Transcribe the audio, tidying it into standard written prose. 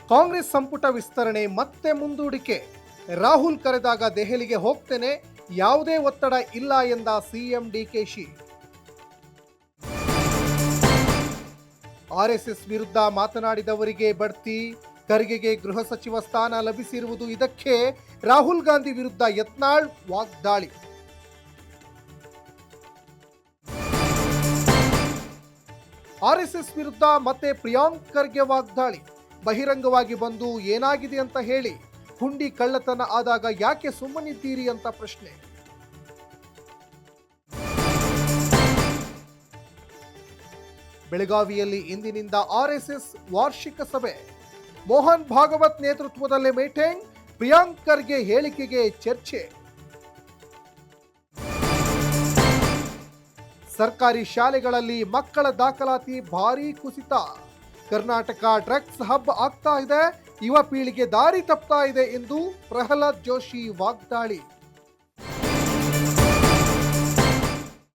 ಕಾಂಗ್ರೆಸ್ ಸಂಪುಟ ವಿಸ್ತರಣೆ ಮತ್ತೆ ಮುಂದೂಡಿಕೆ. ರಾಹುಲ್ ಕರೆದಾಗ ದೆಹಲಿಗೆ ಹೋಗ್ತೇನೆ, ಯಾವುದೇ ಒತ್ತಡ ಇಲ್ಲ ಎಂದ ಸಿಎಂ ಡಿಕೆಶಿ. ಆರ್ಎಸ್ಎಸ್ ವಿರುದ್ಧ ಮಾತನಾಡಿದವರಿಗೆ ಬಡ್ತಿ, ಖರ್ಗೆಗೆ ಗೃಹ ಸಚಿವ ಸ್ಥಾನ ಲಭಿಸಿರುವುದು ಇದಕ್ಕೆ. ರಾಹುಲ್ ಗಾಂಧಿ ವಿರುದ್ಧ ಯತ್ನಾಳ್ ವಾಗ್ದಾಳಿ. ಆರ್ಎಸ್ಎಸ್ ವಿರುದ್ಧ ಮತ್ತೆ ಪ್ರಿಯಾಂಕ್ ಖರ್ಗೆ ವಾಗ್ದಾಳಿ. ಬಹಿರಂಗವಾಗಿ ಬಂದು ಏನಾಗಿದೆ ಅಂತ ಹೇಳಿ, ಹುಂಡಿ ಕಳ್ಳತನ ಆದಾಗ ಯಾಕೆ ಸುಮ್ಮನಿದ್ದೀರಿ ಅಂತ ಪ್ರಶ್ನೆ. ಬೆಳಗಾವಿಯಲ್ಲಿ ಇಂದಿನಿಂದ ಆರ್ಎಸ್ಎಸ್ ವಾರ್ಷಿಕ ಸಭೆ. ಮೋಹನ್ ಭಾಗವತ್ ನೇತೃತ್ವದಲ್ಲಿ ಮೀಟಿಂಗ್. ಪ್ರಿಯಾಂಕ್ ಖರ್ಗೆ ಹೇಳಿಕೆಗೆ ಚರ್ಚೆ. ಸರ್ಕಾರಿ ಶಾಲೆಗಳಲ್ಲಿ ಮಕ್ಕಳ ದಾಖಲಾತಿ ಭಾರೀ ಕುಸಿತ. ಕರ್ನಾಟಕ ಡ್ರಗ್ಸ್ ಹಬ್ ಆಗ್ತಾ ಇದೆ, ಯುವ ಪೀಳಿಗೆ ದಾರಿ ತಪ್ತಾ ಇದೆ ಎಂದು ಪ್ರಹ್ಲಾದ್ ಜೋಶಿ ವಾಗ್ದಾಳಿ.